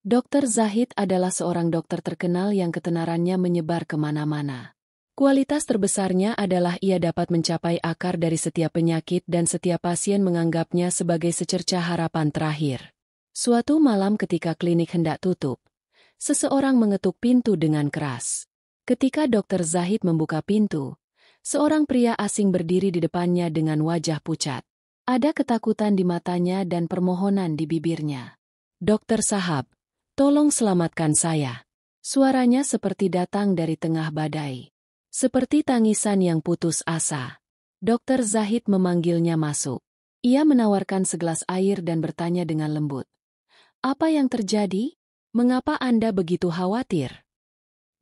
Dokter Zahid adalah seorang dokter terkenal yang ketenarannya menyebar kemana-mana. Kualitas terbesarnya adalah ia dapat mencapai akar dari setiap penyakit dan setiap pasien menganggapnya sebagai secercah harapan terakhir. Suatu malam ketika klinik hendak tutup, seseorang mengetuk pintu dengan keras. Ketika Dokter Zahid membuka pintu, seorang pria asing berdiri di depannya dengan wajah pucat. Ada ketakutan di matanya dan permohonan di bibirnya. "Dokter Sahab, tolong selamatkan saya." Suaranya seperti datang dari tengah badai. Seperti tangisan yang putus asa. Dokter Zahid memanggilnya masuk. Ia menawarkan segelas air dan bertanya dengan lembut. "Apa yang terjadi? Mengapa Anda begitu khawatir?"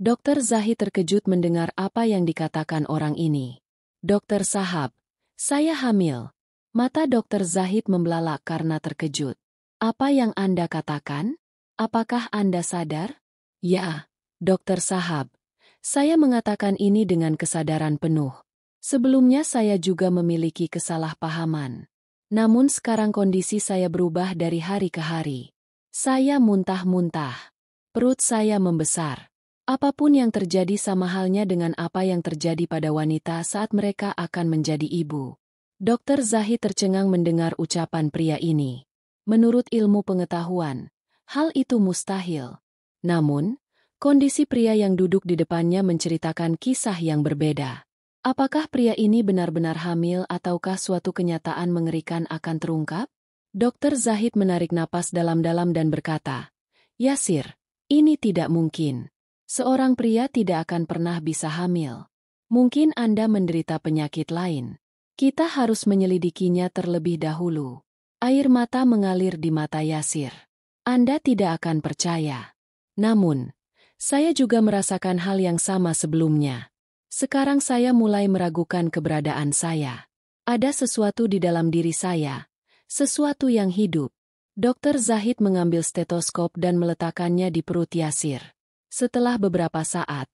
Dokter Zahid terkejut mendengar apa yang dikatakan orang ini. "Dokter Sahab, saya hamil." Mata Dokter Zahid membelalak karena terkejut. "Apa yang Anda katakan? Apakah Anda sadar?" "Ya, Dokter Sahab. Saya mengatakan ini dengan kesadaran penuh. Sebelumnya saya juga memiliki kesalahpahaman. Namun sekarang kondisi saya berubah dari hari ke hari. Saya muntah-muntah. Perut saya membesar. Apapun yang terjadi sama halnya dengan apa yang terjadi pada wanita saat mereka akan menjadi ibu." Dokter Zahid tercengang mendengar ucapan pria ini. Menurut ilmu pengetahuan, hal itu mustahil. Namun, kondisi pria yang duduk di depannya menceritakan kisah yang berbeda. Apakah pria ini benar-benar hamil ataukah suatu kenyataan mengerikan akan terungkap? Dokter Zahid menarik napas dalam-dalam dan berkata, "Yasir, ini tidak mungkin. Seorang pria tidak akan pernah bisa hamil. Mungkin Anda menderita penyakit lain. Kita harus menyelidikinya terlebih dahulu." Air mata mengalir di mata Yasir. "Anda tidak akan percaya. Namun, saya juga merasakan hal yang sama sebelumnya. Sekarang saya mulai meragukan keberadaan saya. Ada sesuatu di dalam diri saya, sesuatu yang hidup." Dokter Zahid mengambil stetoskop dan meletakkannya di perut Yasir. Setelah beberapa saat,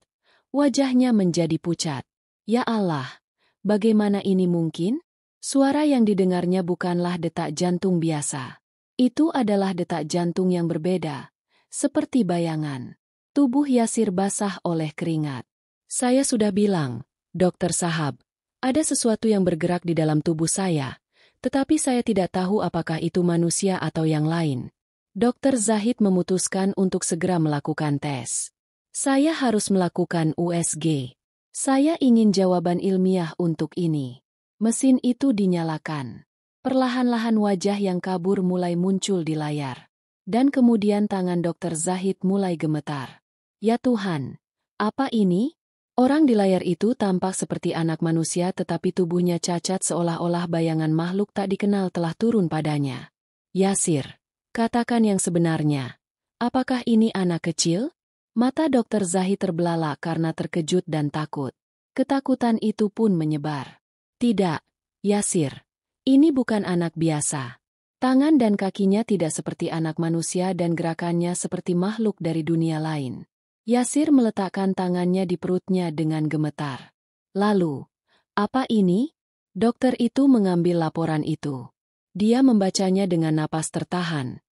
wajahnya menjadi pucat. "Ya Allah, bagaimana ini mungkin?" Suara yang didengarnya bukanlah detak jantung biasa. Itu adalah detak jantung yang berbeda, seperti bayangan. Tubuh Yasir basah oleh keringat. "Saya sudah bilang, Dokter Sahab, ada sesuatu yang bergerak di dalam tubuh saya, tetapi saya tidak tahu apakah itu manusia atau yang lain." Dokter Zahid memutuskan untuk segera melakukan tes. "Saya harus melakukan USG. Saya ingin jawaban ilmiah untuk ini." Mesin itu dinyalakan. Perlahan-lahan wajah yang kabur mulai muncul di layar. Dan kemudian tangan Dokter Zahid mulai gemetar. "Ya Tuhan, apa ini?" Orang di layar itu tampak seperti anak manusia tetapi tubuhnya cacat seolah-olah bayangan makhluk tak dikenal telah turun padanya. "Yasir, katakan yang sebenarnya. Apakah ini anak kecil?" Mata Dokter Zahid terbelalak karena terkejut dan takut. Ketakutan itu pun menyebar. "Tidak, Yasir. Ini bukan anak biasa. Tangan dan kakinya tidak seperti anak manusia dan gerakannya seperti makhluk dari dunia lain." Yasir meletakkan tangannya di perutnya dengan gemetar. "Lalu, apa ini?" Dokter itu mengambil laporan itu. Dia membacanya dengan napas tertahan.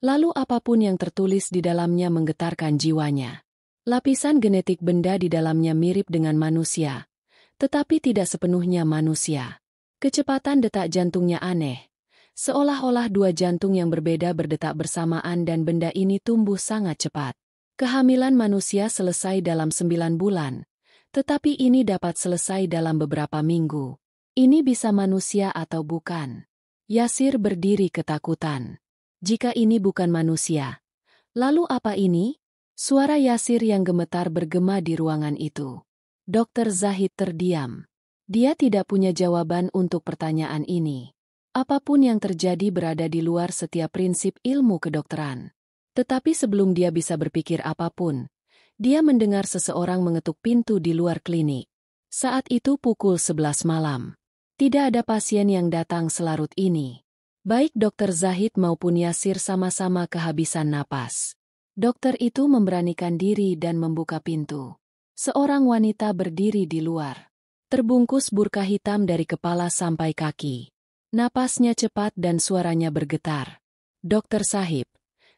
Lalu apapun yang tertulis di dalamnya menggetarkan jiwanya. Lapisan genetik benda di dalamnya mirip dengan manusia, tetapi tidak sepenuhnya manusia. Kecepatan detak jantungnya aneh. Seolah-olah dua jantung yang berbeda berdetak bersamaan dan benda ini tumbuh sangat cepat. Kehamilan manusia selesai dalam 9 bulan, tetapi ini dapat selesai dalam beberapa minggu. Ini bisa manusia atau bukan? Yasir berdiri ketakutan. Jika ini bukan manusia, lalu apa ini? Suara Yasir yang gemetar bergema di ruangan itu. Dokter Zahid terdiam. Dia tidak punya jawaban untuk pertanyaan ini. Apapun yang terjadi berada di luar setiap prinsip ilmu kedokteran. Tetapi sebelum dia bisa berpikir apapun, dia mendengar seseorang mengetuk pintu di luar klinik. Saat itu pukul 11 malam. Tidak ada pasien yang datang selarut ini. Baik Dokter Zahid maupun Yasir sama-sama kehabisan napas. Dokter itu memberanikan diri dan membuka pintu. Seorang wanita berdiri di luar. Terbungkus burka hitam dari kepala sampai kaki. Napasnya cepat dan suaranya bergetar. "Dokter Sahib,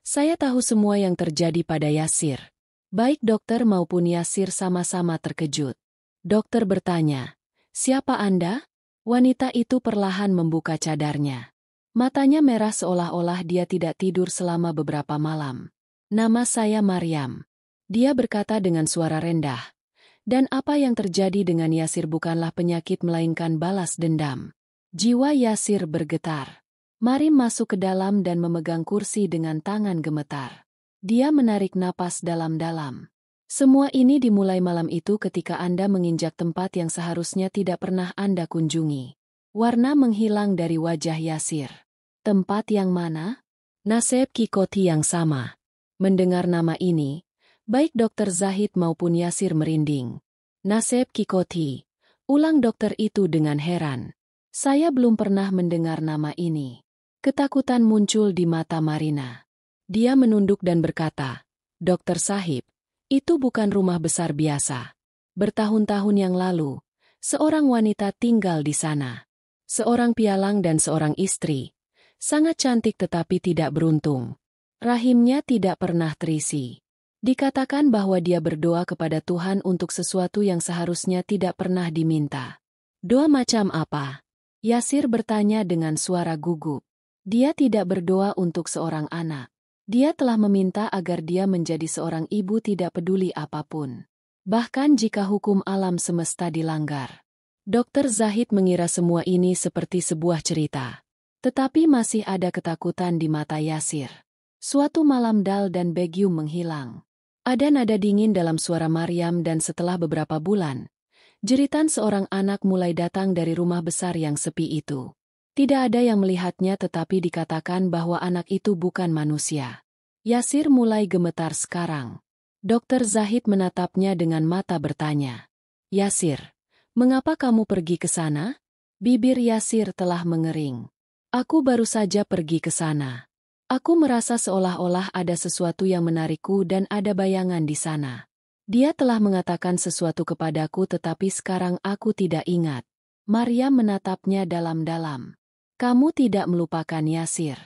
Saya tahu semua yang terjadi pada Yasir. Baik dokter maupun Yasir sama-sama terkejut. Dokter bertanya, "Siapa Anda?" Wanita itu perlahan membuka cadarnya. Matanya merah seolah-olah dia tidak tidur selama beberapa malam. "Nama saya Maryam." Dia berkata dengan suara rendah. Dan apa yang terjadi dengan Yasir bukanlah penyakit melainkan balas dendam. Jiwa Yasir bergetar. Maryam masuk ke dalam dan memegang kursi dengan tangan gemetar. Dia menarik napas dalam-dalam. Semua ini dimulai malam itu ketika Anda menginjak tempat yang seharusnya tidak pernah Anda kunjungi. Warna menghilang dari wajah Yasir. Tempat yang mana? Nasib Kikoti yang sama. Mendengar nama ini, baik Dokter Zahid maupun Yasir merinding. Nasib Kikoti. Ulang dokter itu dengan heran. Saya belum pernah mendengar nama ini. Ketakutan muncul di mata Marina. Dia menunduk dan berkata, "Dokter Sahib, itu bukan rumah besar biasa. Bertahun-tahun yang lalu, seorang wanita tinggal di sana. Seorang pialang dan seorang istri. Sangat cantik tetapi tidak beruntung. Rahimnya tidak pernah terisi. Dikatakan bahwa dia berdoa kepada Tuhan untuk sesuatu yang seharusnya tidak pernah diminta." "Doa macam apa?" Yasir bertanya dengan suara gugup. Dia tidak berdoa untuk seorang anak. Dia telah meminta agar dia menjadi seorang ibu tidak peduli apapun. Bahkan jika hukum alam semesta dilanggar. Dokter Zahid mengira semua ini seperti sebuah cerita. Tetapi masih ada ketakutan di mata Yasir. Suatu malam Dal dan Begum menghilang. Ada nada dingin dalam suara Maryam dan setelah beberapa bulan, jeritan seorang anak mulai datang dari rumah besar yang sepi itu. Tidak ada yang melihatnya tetapi dikatakan bahwa anak itu bukan manusia. Yasir mulai gemetar sekarang. Dokter Zahid menatapnya dengan mata bertanya. "Yasir, mengapa kamu pergi ke sana?" Bibir Yasir telah mengering. "Aku baru saja pergi ke sana. Aku merasa seolah-olah ada sesuatu yang menarikku dan ada bayangan di sana. Dia telah mengatakan sesuatu kepadaku tetapi sekarang aku tidak ingat." Maryam menatapnya dalam-dalam. "Kamu tidak melupakan Yasir.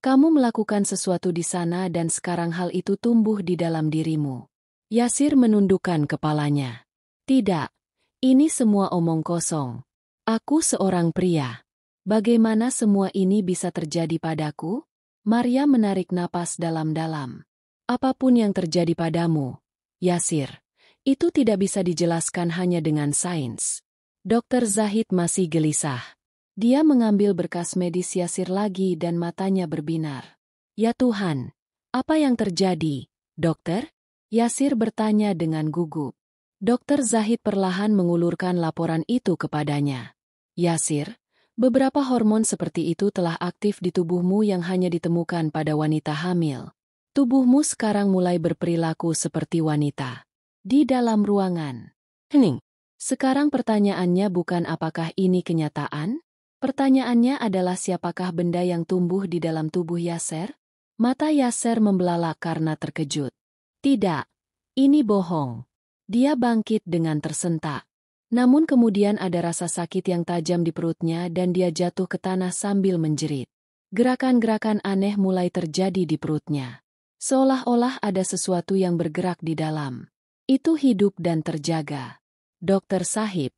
Kamu melakukan sesuatu di sana dan sekarang hal itu tumbuh di dalam dirimu." Yasir menundukkan kepalanya. "Tidak, ini semua omong kosong. Aku seorang pria. Bagaimana semua ini bisa terjadi padaku?" Maryam menarik napas dalam-dalam. "Apapun yang terjadi padamu, Yasir, itu tidak bisa dijelaskan hanya dengan sains." Dokter Zahid masih gelisah. Dia mengambil berkas medis Yasir lagi dan matanya berbinar. "Ya Tuhan, apa yang terjadi, dokter?" Yasir bertanya dengan gugup. Dokter Zahid perlahan mengulurkan laporan itu kepadanya. "Yasir, beberapa hormon seperti itu telah aktif di tubuhmu yang hanya ditemukan pada wanita hamil. Tubuhmu sekarang mulai berperilaku seperti wanita. Di dalam ruangan." "Hening. Sekarang pertanyaannya bukan apakah ini kenyataan? Pertanyaannya adalah siapakah benda yang tumbuh di dalam tubuh Yasir?" Mata Yasir membelalak karena terkejut. "Tidak, ini bohong." Dia bangkit dengan tersentak. Namun kemudian ada rasa sakit yang tajam di perutnya dan dia jatuh ke tanah sambil menjerit. Gerakan-gerakan aneh mulai terjadi di perutnya. Seolah-olah ada sesuatu yang bergerak di dalam. Itu hidup dan terjaga. "Dokter Sahib,"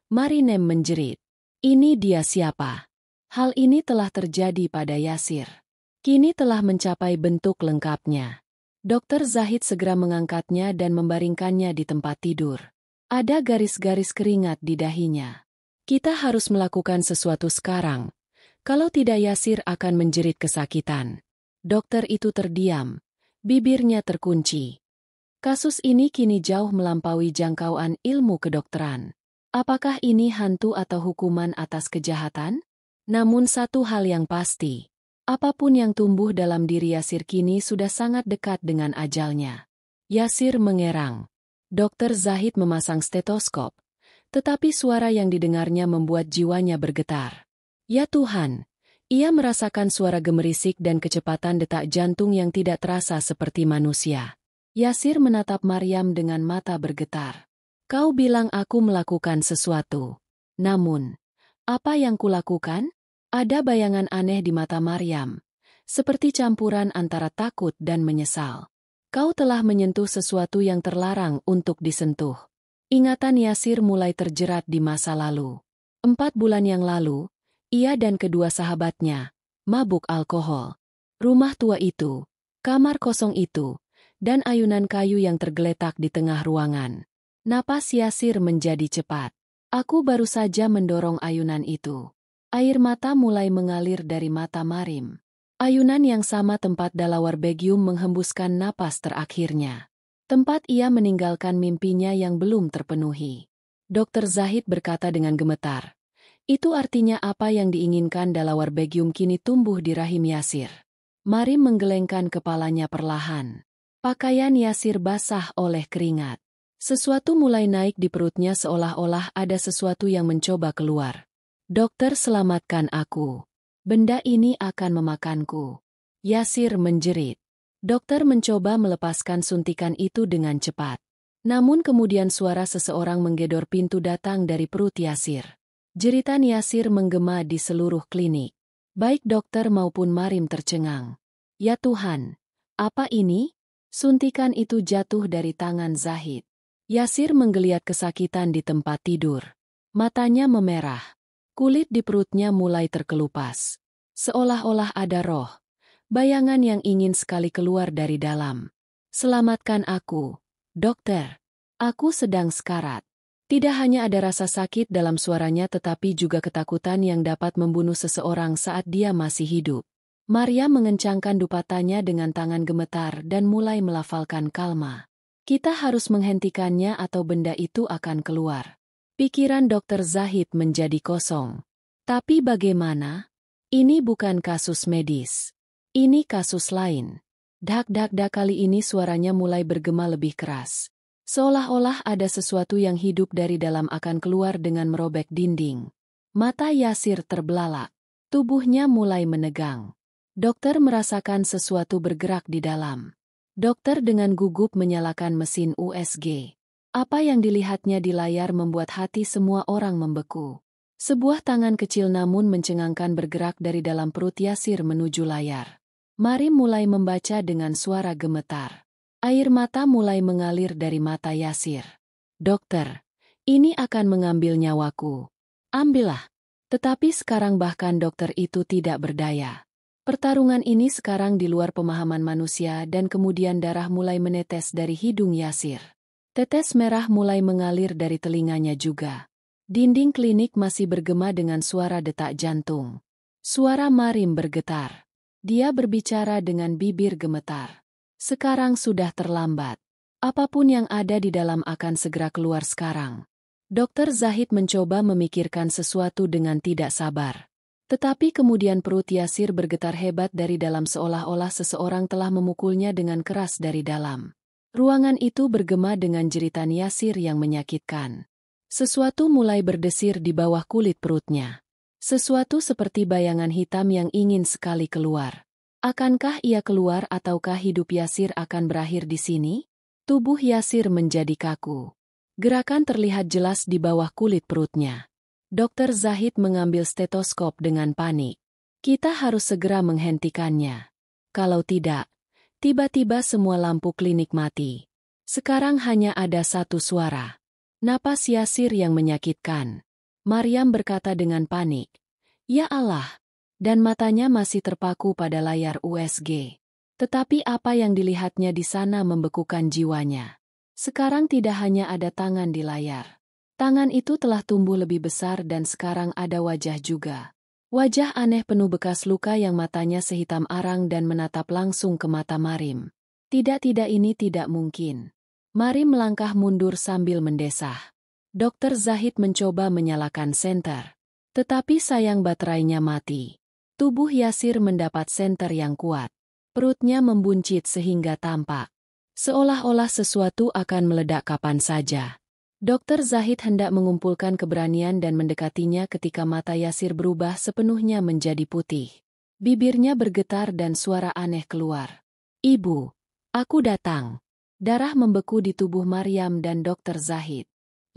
Marinem menjerit. "Ini dia siapa?" Hal ini telah terjadi pada Yasir. Kini telah mencapai bentuk lengkapnya. Dokter Zahid segera mengangkatnya dan membaringkannya di tempat tidur. Ada garis-garis keringat di dahinya. "Kita harus melakukan sesuatu sekarang. Kalau tidak Yasir akan menjerit kesakitan." Dokter itu terdiam. Bibirnya terkunci. Kasus ini kini jauh melampaui jangkauan ilmu kedokteran. Apakah ini hantu atau hukuman atas kejahatan? Namun satu hal yang pasti. Apapun yang tumbuh dalam diri Yasir kini sudah sangat dekat dengan ajalnya. Yasir mengerang. Dokter Zahid memasang stetoskop. Tetapi suara yang didengarnya membuat jiwanya bergetar. Ya Tuhan, ia merasakan suara gemerisik dan kecepatan detak jantung yang tidak terasa seperti manusia. Yasir menatap Maryam dengan mata bergetar. "Kau bilang aku melakukan sesuatu. Namun, apa yang kulakukan?" Ada bayangan aneh di mata Maryam. seperti campuran antara takut dan menyesal. Kau telah menyentuh sesuatu yang terlarang untuk disentuh. Ingatan Yasir mulai terjerat di masa lalu. 4 bulan yang lalu, ia dan kedua sahabatnya mabuk alkohol. Rumah tua itu, kamar kosong itu, dan ayunan kayu yang tergeletak di tengah ruangan. Napas Yasir menjadi cepat. Aku baru saja mendorong ayunan itu. Air mata mulai mengalir dari mata Marim. Ayunan yang sama tempat Delaware Begum menghembuskan napas terakhirnya. Tempat ia meninggalkan mimpinya yang belum terpenuhi. Dr. Zahid berkata dengan gemetar. Itu artinya apa yang diinginkan Delaware Begum kini tumbuh di rahim Yasir. Marim menggelengkan kepalanya perlahan. Pakaian Yasir basah oleh keringat. Sesuatu mulai naik di perutnya seolah-olah ada sesuatu yang mencoba keluar. Dokter, selamatkan aku. Benda ini akan memakanku. Yasir menjerit. Dokter mencoba melepaskan suntikan itu dengan cepat. Namun kemudian suara seseorang menggedor pintu datang dari perut Yasir. Jeritan Yasir menggema di seluruh klinik. Baik dokter maupun Marim tercengang. Ya Tuhan, apa ini? Suntikan itu jatuh dari tangan Zahid. Yasir menggeliat kesakitan di tempat tidur. Matanya memerah. Kulit di perutnya mulai terkelupas. Seolah-olah ada roh. Bayangan yang ingin sekali keluar dari dalam. Selamatkan aku, dokter. Aku sedang sekarat. Tidak hanya ada rasa sakit dalam suaranya tetapi juga ketakutan yang dapat membunuh seseorang saat dia masih hidup. Maria mengencangkan dupatannya dengan tangan gemetar dan mulai melafalkan kalma. Kita harus menghentikannya atau benda itu akan keluar. Pikiran Dr. Zahid menjadi kosong. Tapi bagaimana? Ini bukan kasus medis. Ini kasus lain. Dak-dak-dak, kali ini suaranya mulai bergema lebih keras. Seolah-olah ada sesuatu yang hidup dari dalam akan keluar dengan merobek dinding. Mata Yasir terbelalak. Tubuhnya mulai menegang. Dokter merasakan sesuatu bergerak di dalam. Dokter dengan gugup menyalakan mesin USG. Apa yang dilihatnya di layar membuat hati semua orang membeku. Sebuah tangan kecil namun mencengangkan bergerak dari dalam perut Yasir menuju layar. Marim mulai membaca dengan suara gemetar. Air mata mulai mengalir dari mata Yasir. Dokter, ini akan mengambil nyawaku. Ambillah. Tetapi sekarang bahkan dokter itu tidak berdaya. Pertarungan ini sekarang di luar pemahaman manusia dan kemudian darah mulai menetes dari hidung Yasir. Tetes merah mulai mengalir dari telinganya juga. Dinding klinik masih bergema dengan suara detak jantung. Suara Marim bergetar. Dia berbicara dengan bibir gemetar. Sekarang sudah terlambat. Apapun yang ada di dalam akan segera keluar sekarang. Dr. Zahid mencoba memikirkan sesuatu dengan tidak sabar. Tetapi kemudian perut Yasir bergetar hebat dari dalam seolah-olah seseorang telah memukulnya dengan keras dari dalam. Ruangan itu bergema dengan jeritan Yasir yang menyakitkan. Sesuatu mulai berdesir di bawah kulit perutnya. Sesuatu seperti bayangan hitam yang ingin sekali keluar. Akankah ia keluar ataukah hidup Yasir akan berakhir di sini? Tubuh Yasir menjadi kaku. Gerakan terlihat jelas di bawah kulit perutnya. Dr. Zahid mengambil stetoskop dengan panik. Kita harus segera menghentikannya. Kalau tidak, tiba-tiba semua lampu klinik mati. Sekarang hanya ada satu suara. Napas Yasir yang menyakitkan. Maryam berkata dengan panik. Ya Allah! Dan matanya masih terpaku pada layar USG. Tetapi apa yang dilihatnya di sana membekukan jiwanya. Sekarang tidak hanya ada tangan di layar. Tangan itu telah tumbuh lebih besar dan sekarang ada wajah juga. Wajah aneh penuh bekas luka yang matanya sehitam arang dan menatap langsung ke mata Marim. Tidak, ini tidak mungkin. Marim melangkah mundur sambil mendesah. Dr. Zahid mencoba menyalakan senter. Tetapi sayang baterainya mati. Tubuh Yasir mendapat senter yang kuat. Perutnya membuncit sehingga tampak. Seolah-olah sesuatu akan meledak kapan saja. Dr. Zahid hendak mengumpulkan keberanian dan mendekatinya ketika mata Yasir berubah sepenuhnya menjadi putih. Bibirnya bergetar dan suara aneh keluar. Ibu, aku datang. Darah membeku di tubuh Maryam dan Dr. Zahid.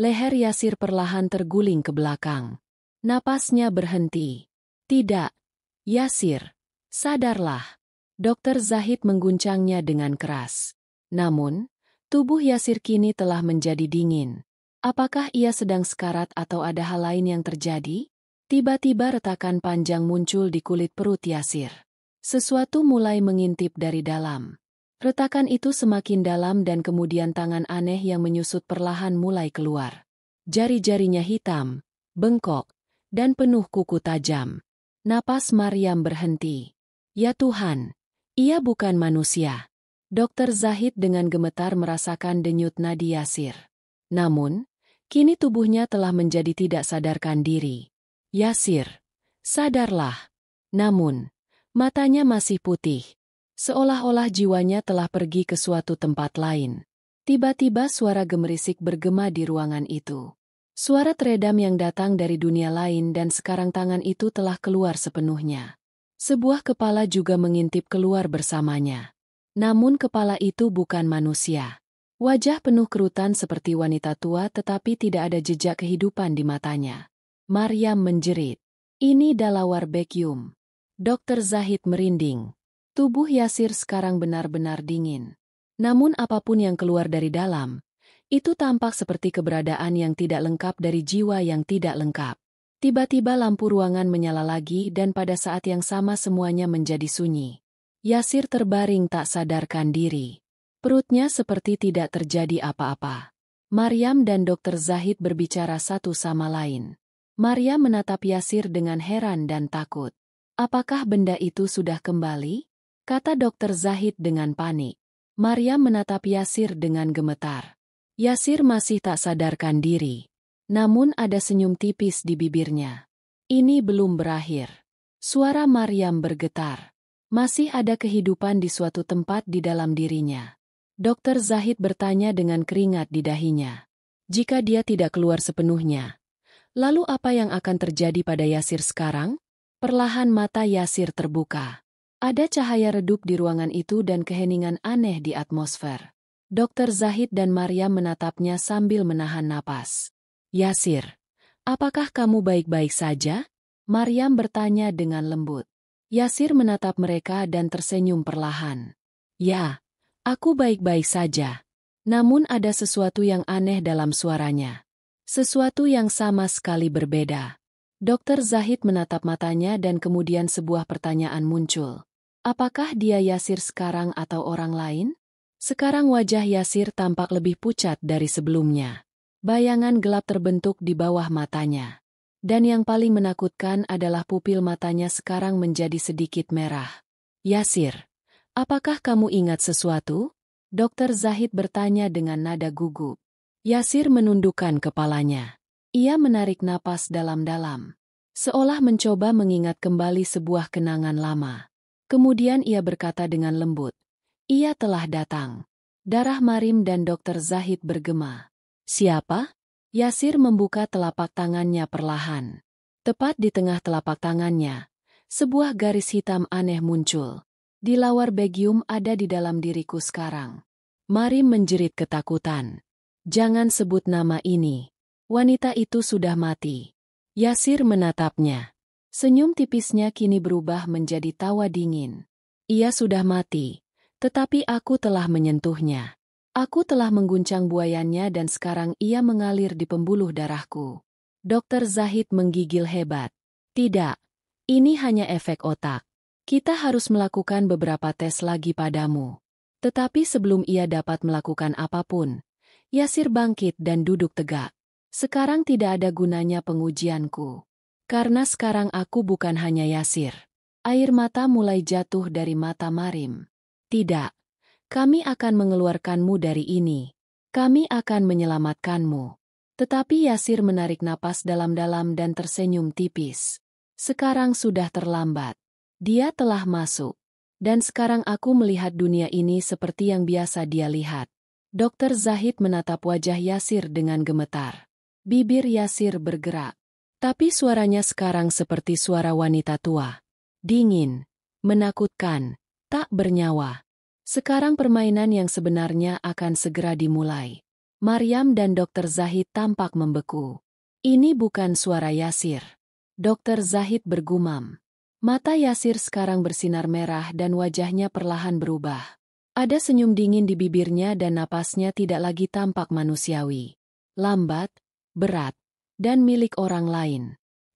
Leher Yasir perlahan terguling ke belakang. Napasnya berhenti. Tidak, Yasir. Sadarlah. Dokter Zahid mengguncangnya dengan keras. Namun, tubuh Yasir kini telah menjadi dingin. Apakah ia sedang sekarat atau ada hal lain yang terjadi? Tiba-tiba retakan panjang muncul di kulit perut Yasir. Sesuatu mulai mengintip dari dalam. Retakan itu semakin dalam dan kemudian tangan aneh yang menyusut perlahan mulai keluar. Jari-jarinya hitam, bengkok, dan penuh kuku tajam. Napas Maryam berhenti. Ya Tuhan, ia bukan manusia. Dokter Zahid dengan gemetar merasakan denyut nadi Yasir. Namun, kini tubuhnya telah menjadi tidak sadarkan diri. Yasir, sadarlah. Namun, matanya masih putih. Seolah-olah jiwanya telah pergi ke suatu tempat lain. Tiba-tiba suara gemerisik bergema di ruangan itu. Suara teredam yang datang dari dunia lain dan sekarang tangan itu telah keluar sepenuhnya. Sebuah kepala juga mengintip keluar bersamanya. Namun kepala itu bukan manusia. Wajah penuh kerutan seperti wanita tua tetapi tidak ada jejak kehidupan di matanya. Maryam menjerit. Ini Dalawar Bekyum. Dokter Zahid merinding. Tubuh Yasir sekarang benar-benar dingin. Namun apapun yang keluar dari dalam, itu tampak seperti keberadaan yang tidak lengkap dari jiwa yang tidak lengkap. Tiba-tiba lampu ruangan menyala lagi dan pada saat yang sama semuanya menjadi sunyi. Yasir terbaring tak sadarkan diri. Perutnya seperti tidak terjadi apa-apa. Maryam dan Dokter Zahid berbicara satu sama lain. Maryam menatap Yasir dengan heran dan takut. Apakah benda itu sudah kembali? Kata Dokter Zahid dengan panik. Maryam menatap Yasir dengan gemetar. Yasir masih tak sadarkan diri. Namun ada senyum tipis di bibirnya. Ini belum berakhir. Suara Maryam bergetar. Masih ada kehidupan di suatu tempat di dalam dirinya. Dokter Zahid bertanya dengan keringat di dahinya. Jika dia tidak keluar sepenuhnya, lalu apa yang akan terjadi pada Yasir sekarang? Perlahan mata Yasir terbuka. Ada cahaya redup di ruangan itu dan keheningan aneh di atmosfer. Dokter Zahid dan Maryam menatapnya sambil menahan napas. Yasir, apakah kamu baik-baik saja? Maryam bertanya dengan lembut. Yasir menatap mereka dan tersenyum perlahan. Ya, aku baik-baik saja. Namun ada sesuatu yang aneh dalam suaranya. Sesuatu yang sama sekali berbeda. Dokter Zahid menatap matanya dan kemudian sebuah pertanyaan muncul. Apakah dia Yasir sekarang atau orang lain? Sekarang wajah Yasir tampak lebih pucat dari sebelumnya. Bayangan gelap terbentuk di bawah matanya. Dan yang paling menakutkan adalah pupil matanya sekarang menjadi sedikit merah. Yasir, apakah kamu ingat sesuatu? Dokter Zahid bertanya dengan nada gugup. Yasir menundukkan kepalanya. Ia menarik napas dalam-dalam. Seolah mencoba mengingat kembali sebuah kenangan lama. Kemudian ia berkata dengan lembut. Ia telah datang. Darah Marim dan Dokter Zahid bergema. Siapa? Yasir membuka telapak tangannya perlahan. Tepat di tengah telapak tangannya, sebuah garis hitam aneh muncul. Dilawar Begium ada di dalam diriku sekarang. Marim menjerit ketakutan. Jangan sebut nama ini. Wanita itu sudah mati. Yasir menatapnya. Senyum tipisnya kini berubah menjadi tawa dingin. Ia sudah mati, tetapi aku telah menyentuhnya. Aku telah mengguncang buayannya dan sekarang ia mengalir di pembuluh darahku. Dokter Zahid menggigil hebat. Tidak, ini hanya efek otak. Kita harus melakukan beberapa tes lagi padamu. Tetapi sebelum ia dapat melakukan apapun, Yasir bangkit dan duduk tegak. Sekarang tidak ada gunanya pengujianku. Karena sekarang aku bukan hanya Yasir. Air mata mulai jatuh dari mata Marim. Tidak. Kami akan mengeluarkanmu dari ini. Kami akan menyelamatkanmu. Tetapi Yasir menarik napas dalam-dalam dan tersenyum tipis. Sekarang sudah terlambat. Dia telah masuk. Dan sekarang aku melihat dunia ini seperti yang biasa dia lihat. Dokter Zahid menatap wajah Yasir dengan gemetar. Bibir Yasir bergerak. Tapi suaranya sekarang seperti suara wanita tua. Dingin, menakutkan, tak bernyawa. Sekarang permainan yang sebenarnya akan segera dimulai. Maryam dan Dokter Zahid tampak membeku. Ini bukan suara Yasir. Dokter Zahid bergumam. Mata Yasir sekarang bersinar merah dan wajahnya perlahan berubah. Ada senyum dingin di bibirnya dan napasnya tidak lagi tampak manusiawi. Lambat, berat, dan milik orang lain.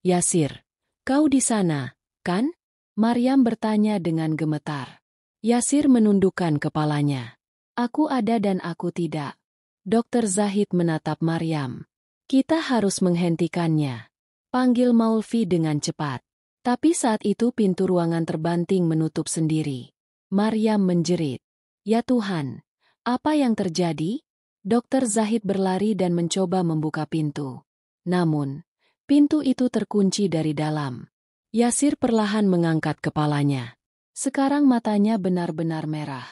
Yasir, kau di sana, kan? Maryam bertanya dengan gemetar. Yasir menundukkan kepalanya. Aku ada dan aku tidak. Dokter Zahid menatap Maryam. Kita harus menghentikannya. Panggil Maulvi dengan cepat. Tapi saat itu pintu ruangan terbanting menutup sendiri. Maryam menjerit. Ya Tuhan, apa yang terjadi? Dokter Zahid berlari dan mencoba membuka pintu. Namun, pintu itu terkunci dari dalam. Yasir perlahan mengangkat kepalanya. Sekarang matanya benar-benar merah.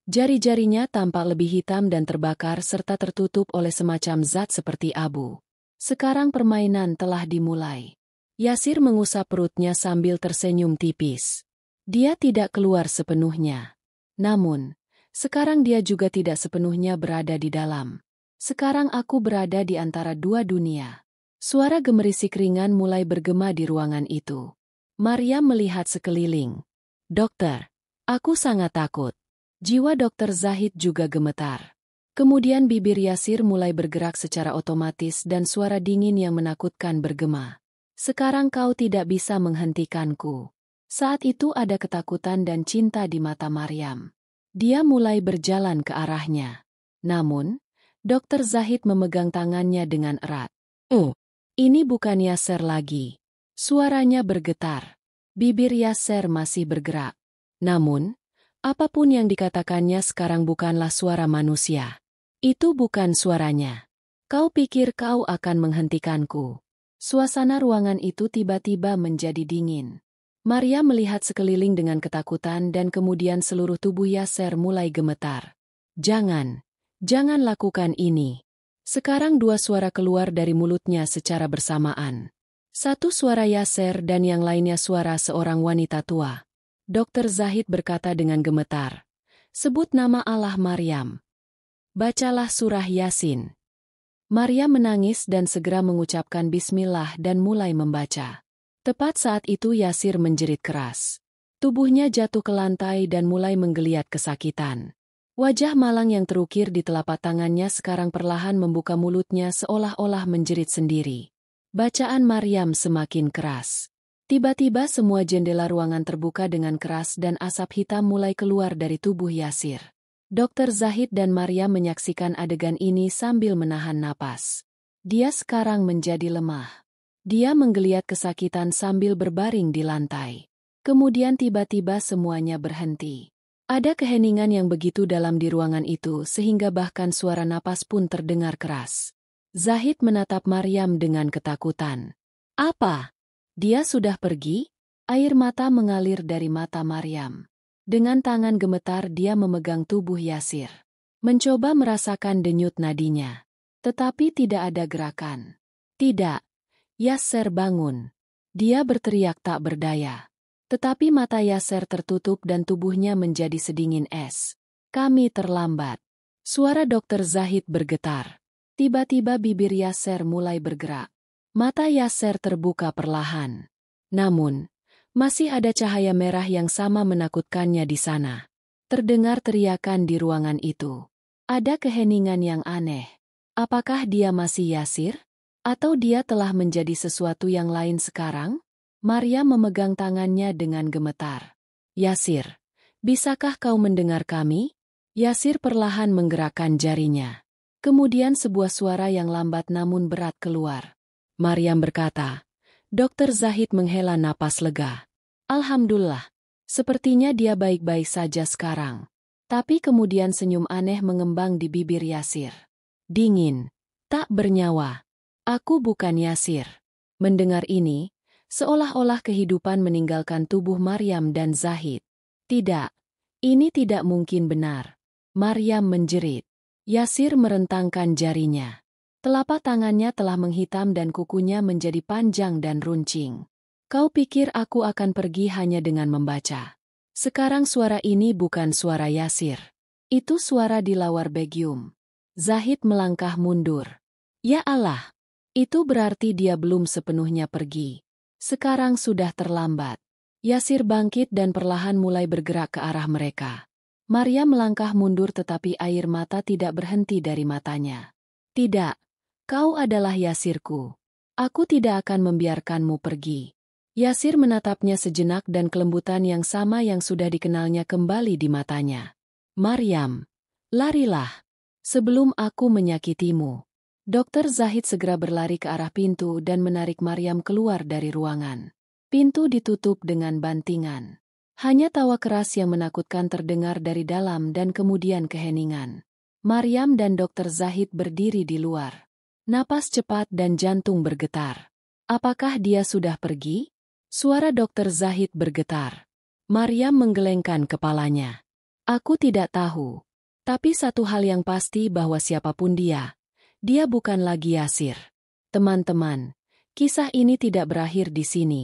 Jari-jarinya tampak lebih hitam dan terbakar serta tertutup oleh semacam zat seperti abu. Sekarang permainan telah dimulai. Yasir mengusap perutnya sambil tersenyum tipis. Dia tidak keluar sepenuhnya. Namun, sekarang dia juga tidak sepenuhnya berada di dalam. Sekarang aku berada di antara dua dunia. Suara gemerisik ringan mulai bergema di ruangan itu. Maryam melihat sekeliling. Dokter, aku sangat takut. Jiwa Dokter Zahid juga gemetar. Kemudian bibir Yasir mulai bergerak secara otomatis dan suara dingin yang menakutkan bergema. Sekarang kau tidak bisa menghentikanku. Saat itu ada ketakutan dan cinta di mata Maryam. Dia mulai berjalan ke arahnya. Namun, Dokter Zahid memegang tangannya dengan erat. Oh, ini bukan Yasir lagi. Suaranya bergetar. Bibir Yasir masih bergerak. Namun, apapun yang dikatakannya sekarang bukanlah suara manusia. Itu bukan suaranya. Kau pikir kau akan menghentikanku. Suasana ruangan itu tiba-tiba menjadi dingin. Maria melihat sekeliling dengan ketakutan dan kemudian seluruh tubuh Yasir mulai gemetar. Jangan lakukan ini. Sekarang dua suara keluar dari mulutnya secara bersamaan. Satu suara Yasir dan yang lainnya suara seorang wanita tua. Dokter Zahid berkata dengan gemetar. Sebut nama Allah Maryam. Bacalah surah Yasin. Maria menangis dan segera mengucapkan bismillah dan mulai membaca. Tepat saat itu Yasir menjerit keras. Tubuhnya jatuh ke lantai dan mulai menggeliat kesakitan. Wajah malang yang terukir di telapak tangannya sekarang perlahan membuka mulutnya seolah-olah menjerit sendiri. Bacaan Maryam semakin keras. Tiba-tiba semua jendela ruangan terbuka dengan keras dan asap hitam mulai keluar dari tubuh Yasir. Dokter Zahid dan Maryam menyaksikan adegan ini sambil menahan napas. Dia sekarang menjadi lemah. Dia menggeliat kesakitan sambil berbaring di lantai. Kemudian tiba-tiba semuanya berhenti. Ada keheningan yang begitu dalam di ruangan itu sehingga bahkan suara napas pun terdengar keras. Zahid menatap Maryam dengan ketakutan. Apa? Dia sudah pergi? Air mata mengalir dari mata Maryam. Dengan tangan gemetar dia memegang tubuh Yasir. Mencoba merasakan denyut nadinya. Tetapi tidak ada gerakan. Tidak. Yasir bangun. Dia berteriak tak berdaya. Tetapi mata Yasir tertutup dan tubuhnya menjadi sedingin es. Kami terlambat. Suara Dokter Zahid bergetar. Tiba-tiba bibir Yasir mulai bergerak. Mata Yasir terbuka perlahan. Namun, masih ada cahaya merah yang sama menakutkannya di sana. Terdengar teriakan di ruangan itu. Ada keheningan yang aneh. Apakah dia masih Yasir? Atau dia telah menjadi sesuatu yang lain sekarang? Maria memegang tangannya dengan gemetar. Yasir, bisakah kau mendengar kami? Yasir perlahan menggerakkan jarinya. Kemudian sebuah suara yang lambat namun berat keluar. Maryam berkata. Dokter Zahid menghela napas lega. Alhamdulillah, sepertinya dia baik-baik saja sekarang. Tapi kemudian senyum aneh mengembang di bibir Yasir. Dingin, tak bernyawa. Aku bukan Yasir. Mendengar ini, seolah-olah kehidupan meninggalkan tubuh Maryam dan Zahid. Tidak, ini tidak mungkin benar. Maryam menjerit. Yasir merentangkan jarinya. Telapak tangannya telah menghitam dan kukunya menjadi panjang dan runcing. Kau pikir aku akan pergi hanya dengan membaca. Sekarang suara ini bukan suara Yasir. Itu suara dilawar Begum. Zahid melangkah mundur. Ya Allah, itu berarti dia belum sepenuhnya pergi. Sekarang sudah terlambat. Yasir bangkit dan perlahan mulai bergerak ke arah mereka. Maryam melangkah mundur tetapi air mata tidak berhenti dari matanya. Tidak, kau adalah Yasirku. Aku tidak akan membiarkanmu pergi. Yasir menatapnya sejenak dan kelembutan yang sama yang sudah dikenalnya kembali di matanya. Maryam, larilah. Sebelum aku menyakitimu. Dokter Zahid segera berlari ke arah pintu dan menarik Maryam keluar dari ruangan. Pintu ditutup dengan bantingan. Hanya tawa keras yang menakutkan terdengar dari dalam dan kemudian keheningan. Maryam dan Dokter Zahid berdiri di luar. Napas cepat dan jantung bergetar. Apakah dia sudah pergi? Suara Dokter Zahid bergetar. Maryam menggelengkan kepalanya. Aku tidak tahu. Tapi satu hal yang pasti bahwa siapapun dia bukan lagi Yasir. Teman-teman, kisah ini tidak berakhir di sini.